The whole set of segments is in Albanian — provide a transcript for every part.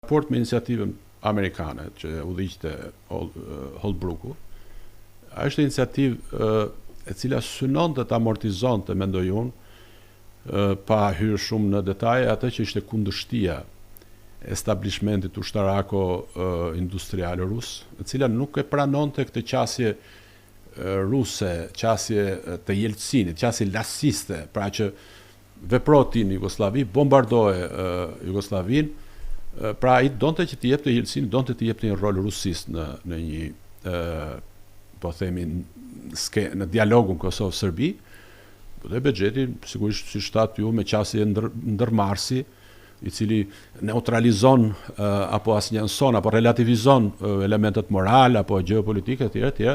raport me iniciativën amerikane që udhëhiqte Holbrooku, është iniciativë e cila synonte të amortizonte, mendoj unë, pa hyrë shumë në detaje, atë që ishte kundërshtia establishmentit ushtarako-industrial rus, e cila nuk e pranonte këtë qasje ruse, qasje të Jeltsinit, qasje lasiste, pra që veproti në Jugosllavi, bombardoje Jugosllavin, pra ai donte që të jepte Jeltsin, donte të jepte një rol rusisë në një po themi në dialogun Kosovë-Serbi, dhe Bexheti, sigurisht si shtat ju, me qasje ndërmarrësi, i cili neutralizon apo asnjëson apo relativizon elementet moral apo gjeopolitike etj.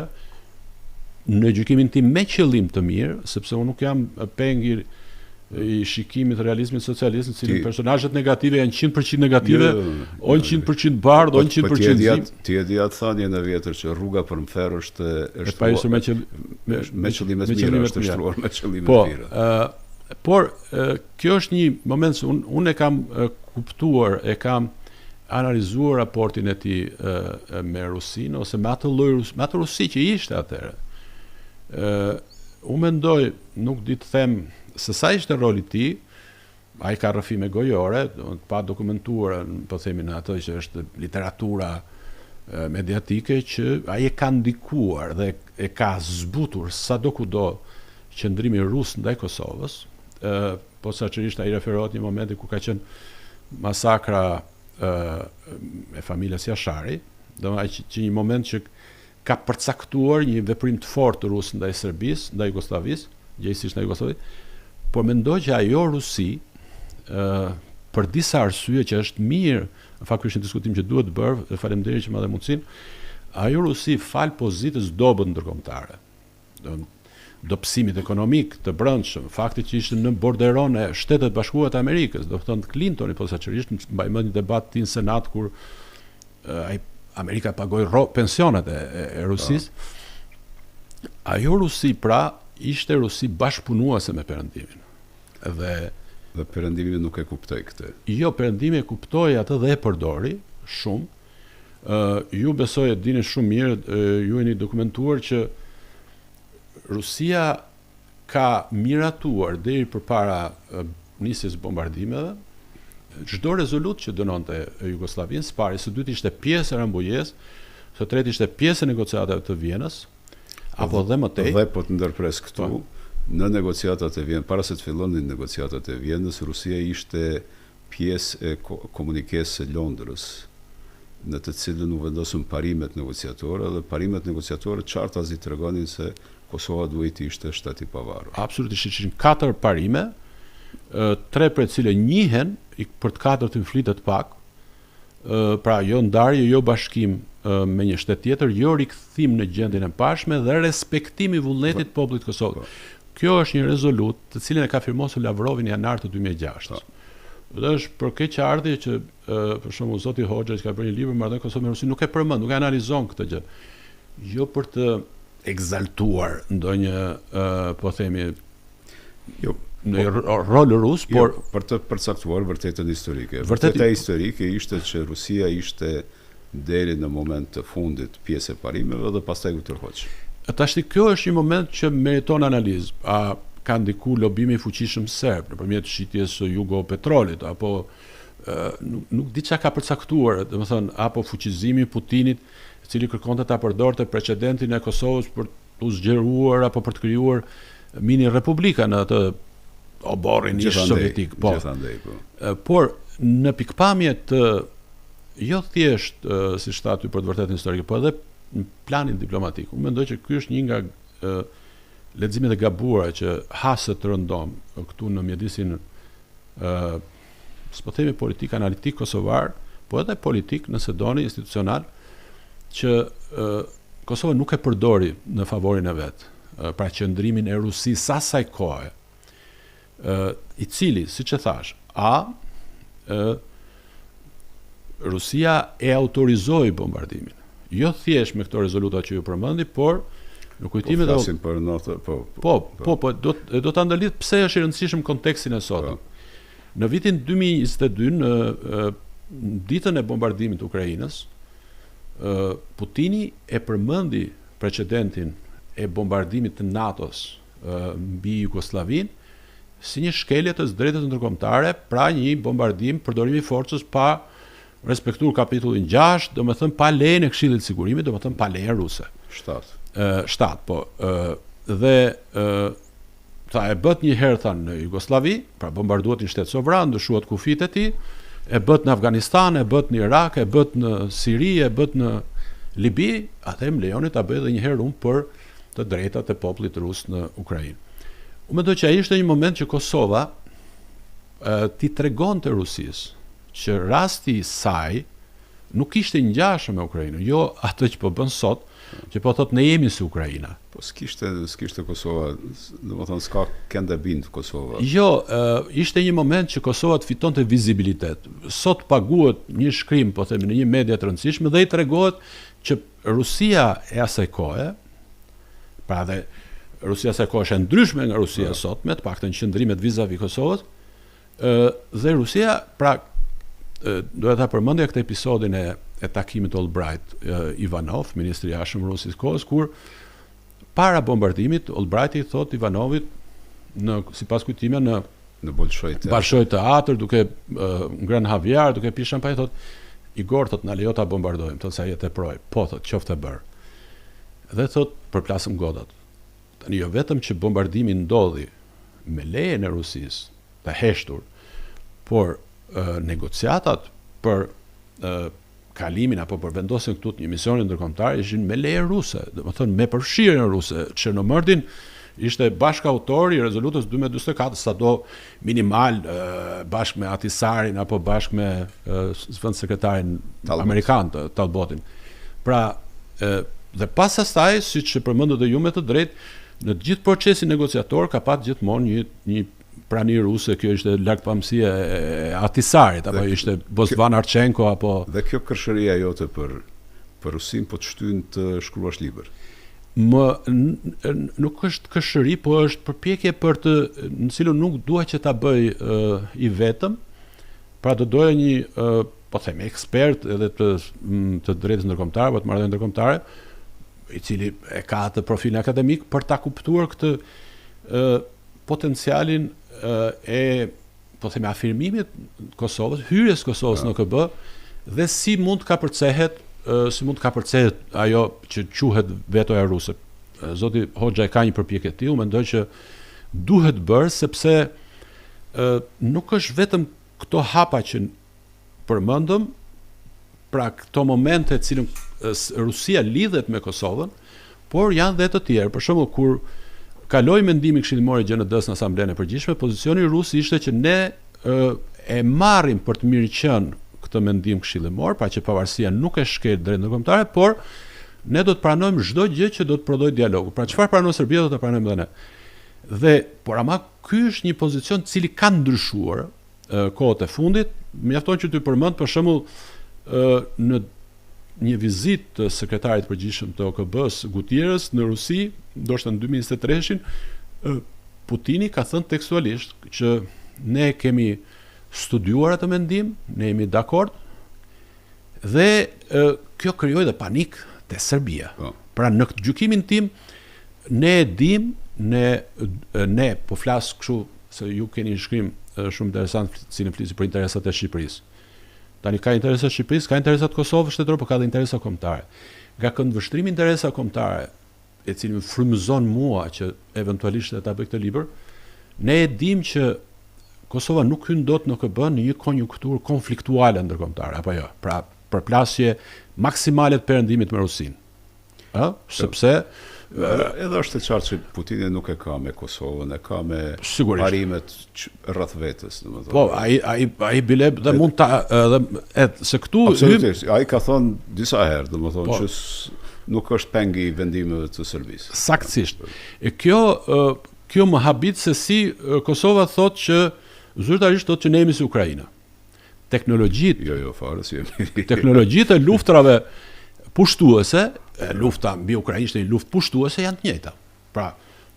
Në gjykimin tim me qëllim të mirë, sepse unë nuk jam pengir i shikimit realizmit socialist, në cilin personazhet negative janë 100% negative, o 100% bardh, o 100% zim. Ti e di atë thënie në vjetër që rruga për mfer është me qëllime të mira, është shtruar me qëllime të mira. Por kjo është një moment që unë e kam kuptuar, e kam analizuar raportin e tij me Rusinë ose me atë Rusi që ishte atëherë. Unë mendoj, nuk di të them se sa ishte roli i tij, ai ka rrëfime gojore, pa dokumentuar, po themi në atë që është literatura mediatike, që ai e ka ndikuar dhe e ka zbutur sadokudo qëndrimi rus ndaj Kosovës, posaçërisht ai referohet një momenti ku ka qenë masakra e familjes Jashari, domethënë që një moment që ka përcaktuar një veprim të fortë të Rusë ndaj Serbisë, ndaj Jugosllavisë, gjejsisht ndaj Jugosllavisë, por mendoj që ajo Rusi, për disa arsye që është mirë, në fakt është një diskutim që duhet bërë, dhe faleminderit që më dha mundësinë, ajo Rusi fal pozitës dobët ndërkombëtare, dobësimit ekonomik të brendshëm, fakti që ishte në borderon e Shtetet Bashkuara të Amerikës, do të thonë Clintoni posaçërisht, mbaj mend një debat në Senat kur Amerika pagoi pensionet e Rusisë. Ajo Rusi pra ishte Rusi bashkëpunuese me Perëndimin. Dhe Perëndimi nuk e kuptoi këtë. Jo, Perëndimi e kuptoi atë dhe e përdori shumë. Ju besoj e dini shumë mirë, ju jeni dokumentuar që Rusia ka miratuar deri përpara nisjes bombardimeve çdo rezolut që dënonte Jugosllavinë, së pari, së dytë ishte pjesë e Rambujës, së tretë ishte pjesë e negociatave të Vienës, apo dhe më tej. Dhe po të ndërpres këtu, në negociatat e Vienës, para se të fillonin negociatat e Vienës, Rusia ishte pjesë e komunikesë së Londrës, në të cilën u vendosën parimet negociatore, dhe parimet negociatore qartazi tregonin se Kosova duhet të ishte shtet i pavarur. Absolutisht, ishin 4 parime, 3 për cilë njihen, për të 4 të flitet pak, pra jo ndarje, jo bashkim me një shtet tjetër, jo rikthim në gjendjen e pashme dhe respektimi vullnetit popullit të Kosovës. Kjo është një rezolut të cilën e ka firmosur Lavrovi në janar të 2006. Dhe është për keqardhje që për shembull zoti Hoxha që ka bërë një libër marrëdhënie Kosovë me Rusinë nuk e përmend, nuk e analizon këtë gjë. Jo për të egzaltuar ndonjë po themi në rol rus, por për të përcaktuar vërtetën historike. Vërteta historike ishte që Rusia ishte deri në moment të fundit pjesë e parimeve dhe pastaj u tërhoq. Tashti kjo është një moment që meriton analizë. A ka ndiku lobimi i fuqishëm serb nëpërmjet shitjes së Jugopetrolit, apo nuk di çka ka përcaktuar, domethënë apo fuqizimi i Putinit, i cili kërkonte ta përdorte precedentin e Kosovës për të zgjeruar apo për të krijuar mini republika në atë oborrin ish sovjetik. Por në pikpamje të jo thjesht si shtatui për të vërtetën historike, por edhe në planin diplomatik. Unë mendoj që ky është një nga leximet e gabuara që hasët të rëndom këtu në mjedisin s'po themi politik analitik kosovar, po edhe politik, nëse doni, institucional, që Kosova nuk e përdori në favorin e vet, pra qëndrimin e Rusisë asaj kohe, i cili, siç e thash, Rusia e autorizoi bombardimin. Jo thjesht me këto rezoluta që ju përmendi, por në kujtimet flasim për notë, do ta ndallit pse është i rëndësishëm kontekstin e sotëm. Në vitin 2022 në në ditën e bombardimit të Ukrainës, Putini e përmendi precedentin e bombardimit të NATO-s mbi Jugoslavinë si një shkelje të drejtës ndërkombëtare, pra një bombardim përdorimi forcës pa respektuar kapitullin 6, domethënë pa lejen e Këshillit të Sigurimit, domethënë pa lejen ruse. 7, po. Dhe tha e bët një herë tha në Jugosllavi, pra bombarduat një shtet sovran, ndryshuat kufit e tij, e bët në Afganistan, e bët në Irak, e bët në Siri, e bët në Libi, atë më lejoni ta bëj edhe një herë unë për të drejtat e popullit rus në Ukrainë. Unë mendoj që ai ishte një moment që Kosova ti tregonte Rusisë që rasti i saj nuk ishte ngjashëm me Ukrainën, jo atë që po bën sot, që po thotë ne jemi si Ukraina. Po s'kishte Kosova, domethënë s'ka kënde bind Kosova. Jo, ishte një moment që Kosova të fitonte vizibilitet. Sot paguhet një shkrim, po themi, në një media të rëndësishme dhe i tregohet që Rusia e asaj kohe, pra dhe Rusia e asaj kohe është ndryshme nga Rusia sot, me të paktën qëndrimet vizavi Kosovës, dhe Rusia, pra doja ta përmendja këtë episodin e takimit Albright Ivanov, ministri i jashtëm rusis kohës, kur para bombardimit Albright i thot Ivanovit sipas kujtimit në Bolshoi Teatr, duke ngrënë havjar, duke pirë shampanjë, thot Igor, thot na lejo ta bombardojmë, thot sa jetë e proj. Po, thot qoftë e bër. Dhe thot përplasëm godat. Tani jo vetëm që bombardimi ndodhi me lejen e Rusisë të heshtur, por negociatat për kalimin apo për vendosjen këtu të një misioni ndërkombëtar ishin me leje ruse, domethënë me përfshirjen ruse. Chernomyrdin ishte bashkautor i rezolutës 1244, sado minimal bashkë me Atisarin apo bashkë me zëvendës sekretarin amerikan Talbotin. Pra, dhe pas asaj, siç e përmendët edhe ju me të drejtë, në të gjithë procesin negociator ka pat gjithmonë një prani ruse, kjo ishte lart pamësia e Atisarit, apo ishte Bosvan Archenko, apo... Dhe kjo kërshëria jote për Rusin, po të shtyn të shkruash libër? Nuk është këshëri, po është përpjekje për të, në cilën nuk dua që ta bëj i vetëm, pra do doja një, po themi, ekspert edhe të drejtës ndërkombëtare, apo të marrëdhënieve ndërkombëtare, i cili e ka atë profilin akademik për ta kuptuar këtë potencialin e, po themi, afirmimit Kosovës, hyrjes Kosovës në KB, dhe si mund të kapërcehet ajo që quhet vetoja ruse. Zoti Hoxha e ka një përpjekje të tillë, mendoj që duhet bërë, sepse nuk është vetëm këto hapa që përmendëm, pra këto momente të cilën Rusia lidhet me Kosovën, por janë dhe të tjerë. Për shembull, kur kaloi mendimi Këshillimor i GND-s në Asamblenë e Përgjithshme, pozicioni rus ishte që ne e marrim për të mirëqenë këtë mendim këshillimor, pra që pavarësia nuk e shkel drejt ndërkombëtare, por ne do të pranojmë çdo gjë që do të prodhoj dialogu. Pra çfarë pranon Serbia do të pranojmë edhe ne. Dhe por ama ky është një pozicion i cili ka ndryshuar kohët e fundit. Mjafton që ty përmend për shembull në një vizitë të sekretarit përgjithshëm të OKB-s Gutierrez në Rusi, ndoshta në 2023-shin, Putini ka thënë tekstualisht që ne kemi studiuar atë mendim, ne jemi dakord, dhe kjo krijoi dhe panik te Serbia. Pra në këtë gjykimin tim, ne e dim, ne po flas kështu se ju keni një shkrim shumë interesant si në flisi për interesat e Shqipërisë. Tani ka interesat Shqipërisë, ka interesat Kosovës shtetërore, por ka dhe interesa kombëtare. Nga këndvështrimi interesa kombëtare, e cili më frymëzon mua që eventualisht ta bëj këtë libër, ne e dim që Kosova nuk hyn dot në KB në një konjunkturë konfliktuale ndërkombëtare, apo jo. Pra, përplasje maksimale të perëndimit me Rusinë. Sepse edhe është e qartë që Putini nuk e ka me Kosovën, e ka me parimet rreth vetes, domethënë. Po, ai bile dhe mund ta se këtu absolutisht, ai ka thonë disa herë, domethënë që nuk është peng i vendimeve të Serbisë. Saktësisht. E kjo më habit se si Kosova thotë që zyrtarisht thotë që ne jemi si Ukraina. Teknologjitë, jo fare si jemi. Teknologjitë e luftrave pushtuese, lufta mbi Ukrainë ishte një luftë pushtuese, janë të njëjta. Pra,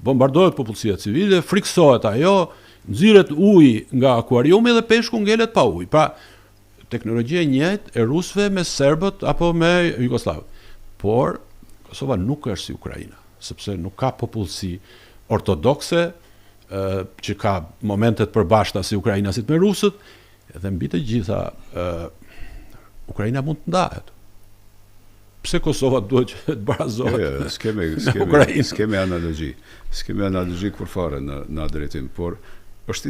bombardohet popullsia civile, friksohet ajo, nxirret ujë nga akuariumi dhe peshku ngelet pa ujë. Pra, teknologjia e njëjtë e rusëve me serbët apo me Jugoslavët. Por Kosova nuk është si Ukraina, sepse nuk ka popullsi ortodokse, që ka momentet përbashkëta si ukrainasit me rusët, edhe mbi të gjitha Ukraina mund të ndahet. Pse Kosova duhet që të barazohet S'kemi analogi. S'kemi analogi kur fare në drejtim, por është